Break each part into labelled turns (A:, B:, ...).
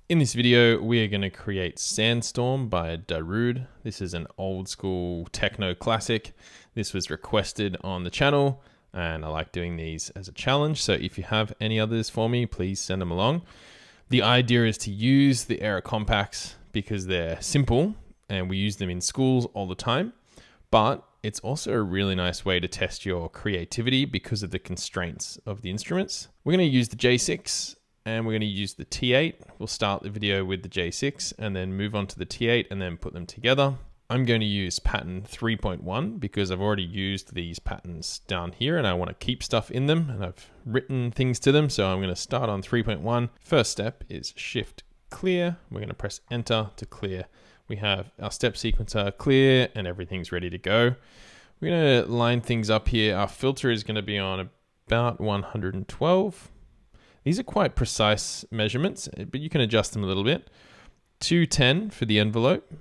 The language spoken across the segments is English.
A: In this video, we are going to create Sandstorm by Darude. This is an old school techno classic. This was requested on the channel and I like doing these as a challenge. So if you have any others for me, please send them along. The idea is to use the AIRA compacts because they're simple and we use them in schools all the time, but it's also a really nice way to test your creativity because of the constraints of the instruments. We're going to use the J6 and we're going to use the T8. We'll start the video with the J6 and then move on to the T8 and then put them together. I'm going to use pattern 3.1 because I've already used these patterns down here and I want to keep stuff in them and I've written things to them. So I'm going to start on 3.1. First step is shift clear. We're going to press enter to clear. We have our step sequencer clear and everything's ready to go. We're going to line things up here. Our filter is going to be on about 112. These are quite precise measurements, but you can adjust them a little bit. 210 for the envelope.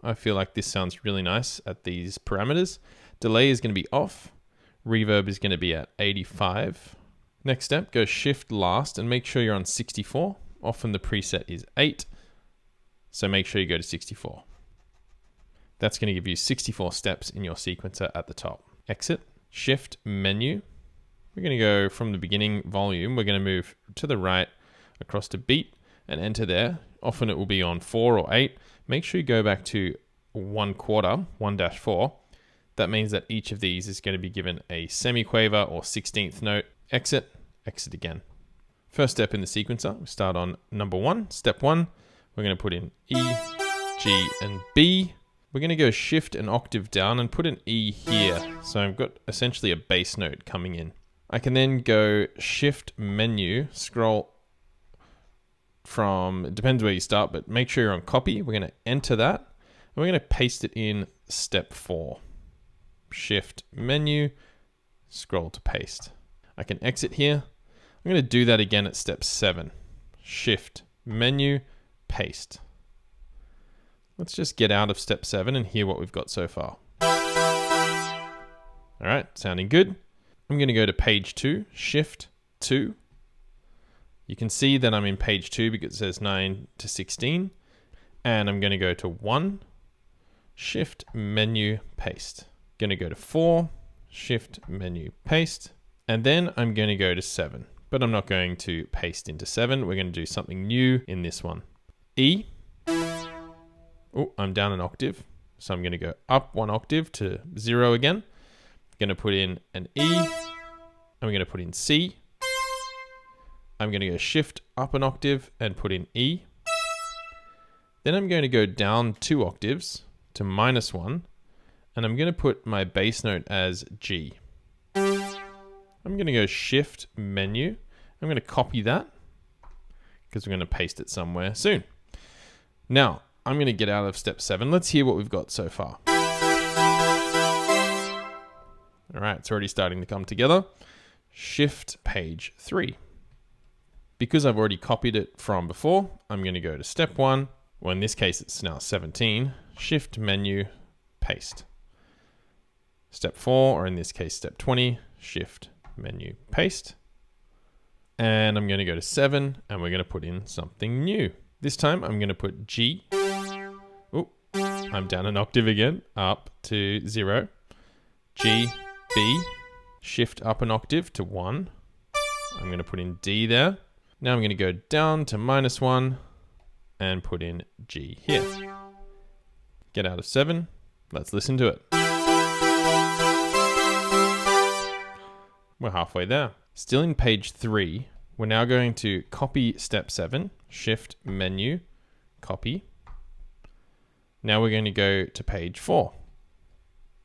A: I feel like this sounds really nice at these parameters. Delay is going to be off. Reverb is going to be at 85. Next step, go shift last and make sure you're on 64. Often the preset is 8. So make sure you go to 64. That's going to give you 64 steps in your sequencer at the top. Exit, shift menu. We're going to go from the beginning volume. We're going to move to the right across to beat and enter there. Often it will be on 4 or 8. Make sure you go back to 1/4, 1-4. That means that each of these is going to be given a semiquaver or 16th note. Exit, exit again. First step in the sequencer, we start on number 1, step 1. We're going to put in E, G, and B. We're going to go shift an octave down and put an E here. So I've got essentially a bass note coming in. I can then go shift menu, scroll from, it depends where you start, but make sure you're on copy. We're going to enter that and we're going to paste it in step 4. Shift menu, scroll to paste. I can exit here. I'm going to do that again at step 7. Shift menu, paste. Let's just get out of step 7 and hear what we've got so far. All right, sounding good. I'm going to go to page 2, shift 2. You can see that I'm in page 2 because it says 9 to 16. And I'm going to go to 1, shift menu, paste. Going to go to 4, shift menu, paste. And then I'm going to go to 7, but I'm not going to paste into 7. We're going to do something new in this one. E. Oh, I'm down an octave. So I'm going to go up 1 octave to 0 again. Going to put in an E. I'm going to put in C. I'm going to go shift up an octave and put in E. Then I'm going to go down 2 octaves to -1. And I'm going to put my bass note as G. I'm going to go shift menu. I'm going to copy that because we're going to paste it somewhere soon. Now, I'm going to get out of step 7. Let's hear what we've got so far. All right, it's already starting to come together. Shift page 3. Because I've already copied it from before, I'm going to go to step 1. Well, in this case, it's now 17. Shift menu, paste. Step 4, or in this case, step 20. Shift menu, paste. And I'm going to go to 7, and we're going to put in something new. This time, I'm going to put G. Oh, I'm down an octave again, up to 0. G, B, shift up an octave to 1. I'm going to put in D there. Now I'm going to go down to -1 and put in G here. Get out of 7. Let's listen to it. We're halfway there. Still in page 3. We're now going to copy step 7, shift menu, copy. Now we're going to go to page 4.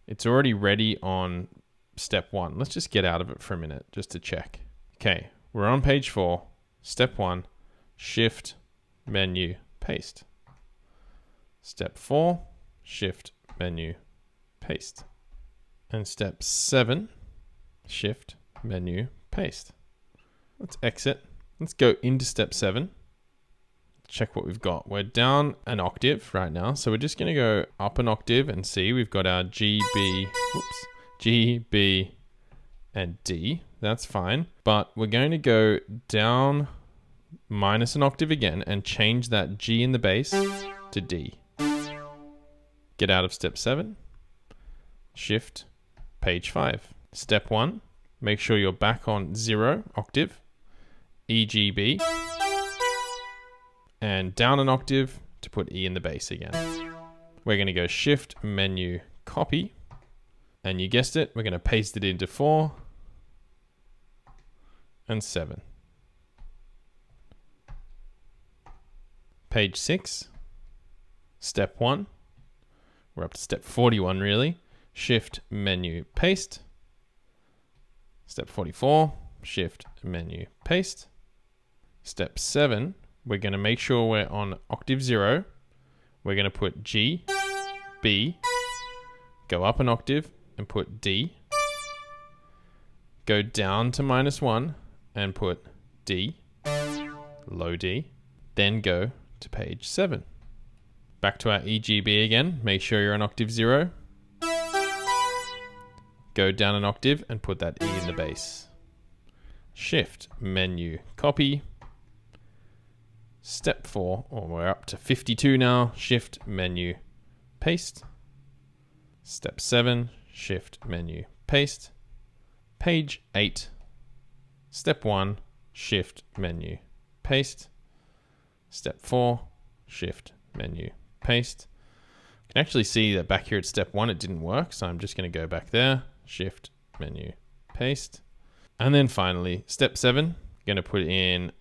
A: It's already ready on step 1. Let's just get out of it for a minute just to check. Okay, we're on page 4, step 1, shift, menu, paste. Step 4, shift, menu, paste. And step 7, shift, menu, paste. Let's exit. Let's go into step 7. Check what we've got. We're down an octave right now. So we're just going to go up an octave and see we've got our G, B, whoops, G, B, and D. That's fine. But we're going to go down minus an octave again, and change that G in the bass to D. Get out of step 7, shift, page 5. Step 1, make sure you're back on 0 octave, E, G, B, and down an octave to put E in the bass again. We're going to go shift, menu, copy, and you guessed it, we're going to paste it into 4 and 7. Page 6, step 1, we're up to step 41 really, shift, menu, paste. Step 44, shift, menu, paste. Step 7, we're going to make sure we're on octave 0. We're going to put G, B, go up an octave and put D, go down to -1 and put D, low D, then go to page 7. Back to our EGB again, make sure you're on octave 0. Go down an octave and put that E in the bass. Shift, menu, copy. Step 4, or we're up to 52 now, shift, menu, paste. Step 7, shift, menu, paste. Page 8, step 1, shift, menu, paste. Step 4, shift, menu, paste. You can actually see that back here at step 1 it didn't work, so I'm just going to go back there, shift, menu, paste. And then finally, step 7, going to put in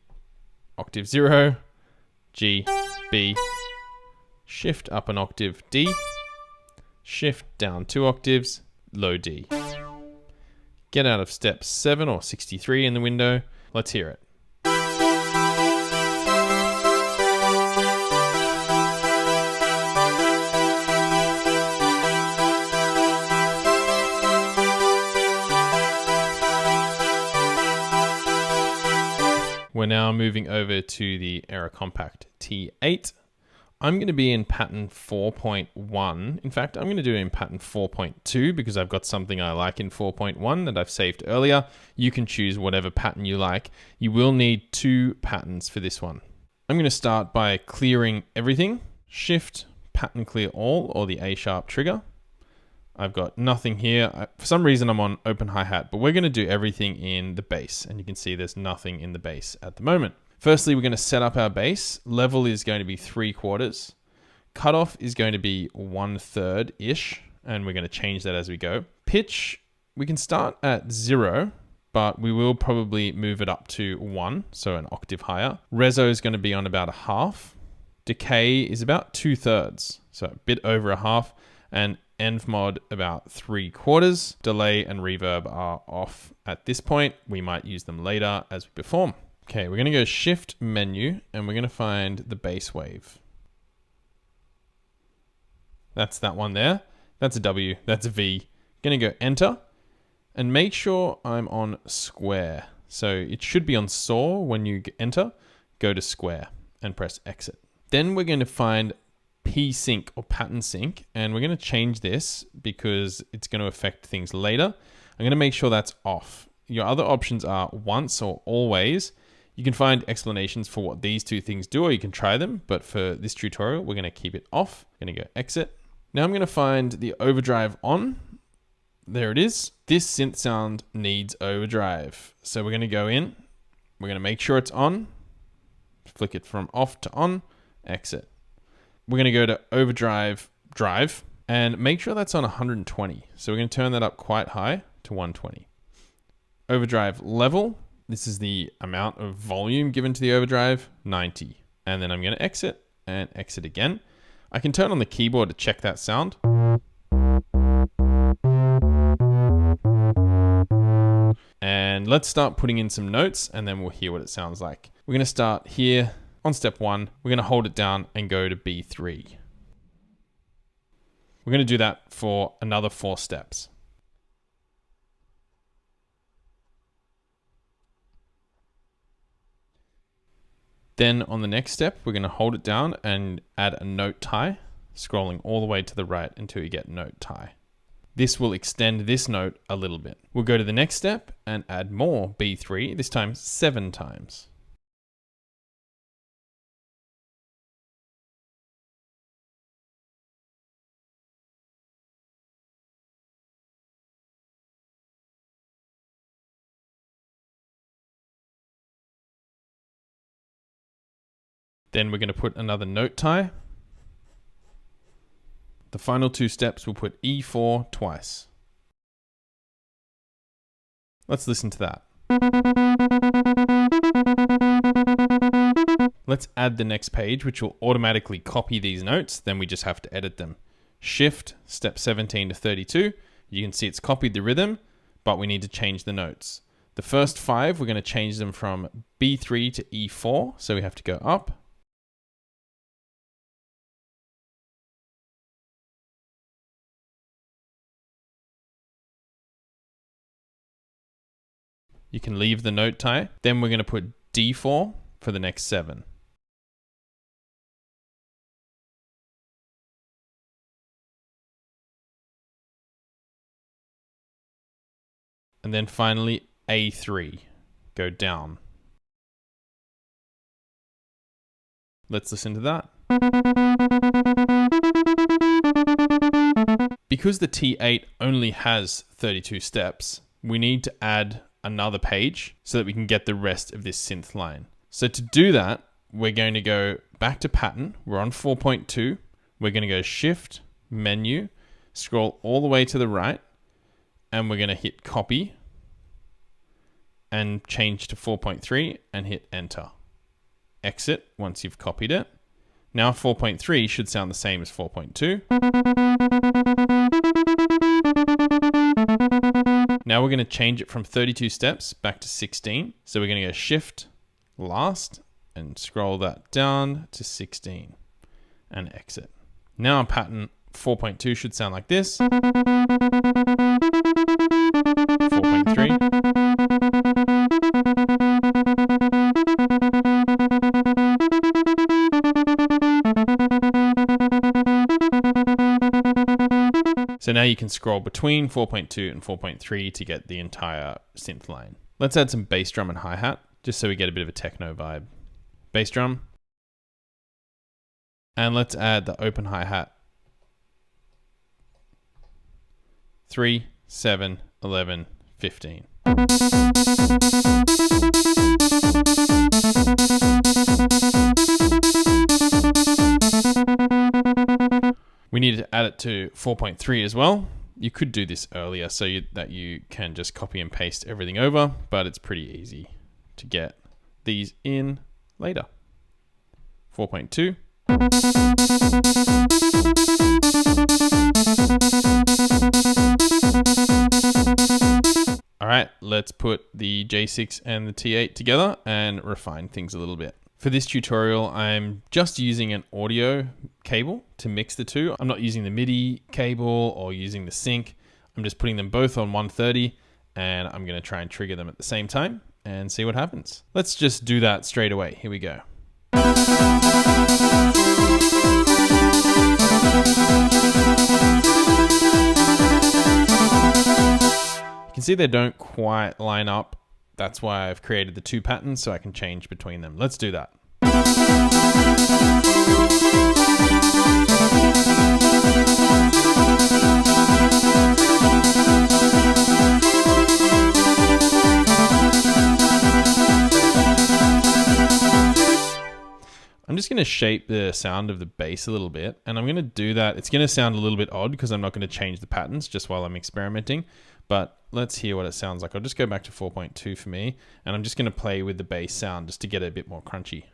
A: octave 0, G, B, shift up an octave, D, shift down 2 octaves, low D. Get out of step 7 or 63 in the window. Let's hear it. We're now moving over to the AIRA Compact T8. I'm going to be in pattern 4.1. In fact, I'm going to do it in pattern 4.2 because I've got something I like in 4.1 that I've saved earlier. You can choose whatever pattern you like. You will need 2 patterns for this one. I'm going to start by clearing everything. Shift, pattern clear all, or the A sharp trigger. I've got nothing here. For some reason I'm on open hi-hat, but we're going to do everything in the bass, and you can see there's nothing in the bass at the moment. Firstly, we're going to set up our bass. Level is going to be 3/4. Cutoff is going to be 1/3-ish, and we're going to change that as we go. Pitch, we can start at 0, but we will probably move it up to 1, so an octave higher. Reso is going to be on about 1/2. Decay is about 2/3, so a bit over 1/2, and Env mod about 3/4. Delay and reverb are off at this point. We might use them later as we perform. Okay, we're going to go shift menu and we're going to find the bass wave. That's that one there. That's a W, that's a V. Going to go enter and make sure I'm on square. So it should be on saw when you enter. Go to square and press exit. Then we're going to find P sync or pattern sync, and we're going to change this because it's going to affect things later. I'm going to make sure that's off. Your other options are once or always. You can find explanations for what these 2 things do, or you can try them, but for this tutorial, we're going to keep it off. I'm going to go exit. Now I'm going to find the overdrive on. There it is. This synth sound needs overdrive. So we're going to go in. We're going to make sure it's on. Flick it from off to on. Exit. We're going to go to overdrive drive and make sure that's on 120. So we're going to turn that up quite high to 120. Overdrive level. This is the amount of volume given to the overdrive, 90. And then I'm going to exit and exit again. I can turn on the keyboard to check that sound. And let's start putting in some notes and then we'll hear what it sounds like. We're going to start here. On step 1, we're going to hold it down and go to B3. We're going to do that for another 4 steps. Then on the next step, we're going to hold it down and add a note tie, scrolling all the way to the right until you get note tie. This will extend this note a little bit. We'll go to the next step and add more B3, this time 7 times. Then we're going to put another note tie. The final 2 steps, we'll put E4 twice. Let's listen to that. Let's add the next page, which will automatically copy these notes. Then we just have to edit them. Shift, step 17 to 32. You can see it's copied the rhythm, but we need to change the notes. The first 5, we're going to change them from B3 to E4. So we have to go up. You can leave the note tie. Then we're going to put D4 for the next 7. And then finally A3, go down. Let's listen to that. Because the T8 only has 32 steps, we need to add another page so that we can get the rest of this synth line. So to do that, we're going to go back to pattern. We're on 4.2. We're going to go shift, menu, scroll all the way to the right, and we're going to hit copy and change to 4.3 and hit enter. Exit once you've copied it. Now 4.3 should sound the same as 4.2. Now we're going to change it from 32 steps back to 16. So we're going to go shift last and scroll that down to 16 and exit. Now our pattern 4.2 should sound like this. 4.3. So now you can scroll between 4.2 and 4.3 to get the entire synth line. Let's add some bass drum and hi-hat, just so we get a bit of a techno vibe. Bass drum. And let's add the open hi-hat. 3, 7, 11, 15. We need to add it to 4.3 as well. You could do this earlier so that you can just copy and paste everything over, but it's pretty easy to get these in later. 4.2. All right, let's put the J6 and the T8 together and refine things a little bit. For this tutorial, I'm just using an audio cable to mix the two. I'm not using the MIDI cable or using the sync. I'm just putting them both on 130 and I'm going to try and trigger them at the same time and see what happens. Let's just do that straight away. Here we go. You can see they don't quite line up. That's why I've created the 2 patterns so I can change between them. Let's do that. I'm just going to shape the sound of the bass a little bit, and I'm going to do that. It's going to sound a little bit odd because I'm not going to change the patterns just while I'm experimenting, but let's hear what it sounds like. I'll just go back to 4.2 for me, and I'm just going to play with the bass sound just to get it a bit more crunchy.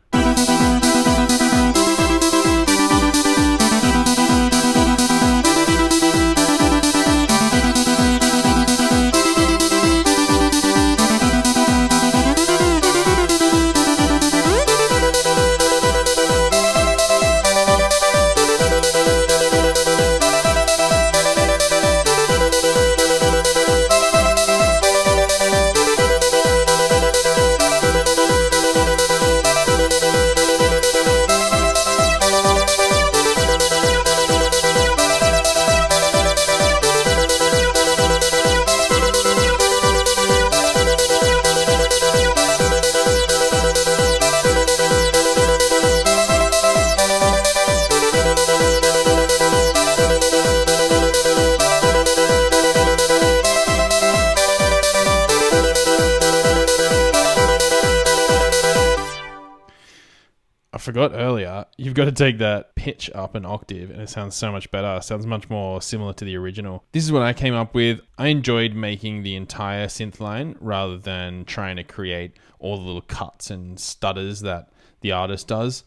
A: forgot earlier, you've got to take that pitch up an octave and it sounds so much better. It sounds much more similar to the original. This is what I came up with. I enjoyed making the entire synth line rather than trying to create all the little cuts and stutters that the artist does.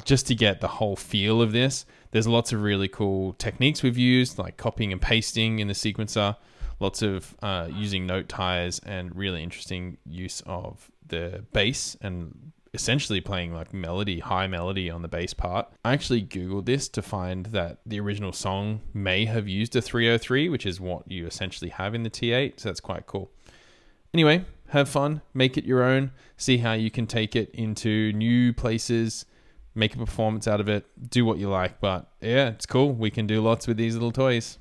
A: Just to get the whole feel of this. There's lots of really cool techniques we've used, like copying and pasting in the sequencer, lots of using note ties, and really interesting use of the bass and essentially playing like high melody on the bass part. I actually Googled this to find that the original song may have used a 303, which is what you essentially have in the T8, so that's quite cool. Anyway, have fun, make it your own, see how you can take it into new places, make a performance out of it, do what you like. But yeah, it's cool. We can do lots with these little toys.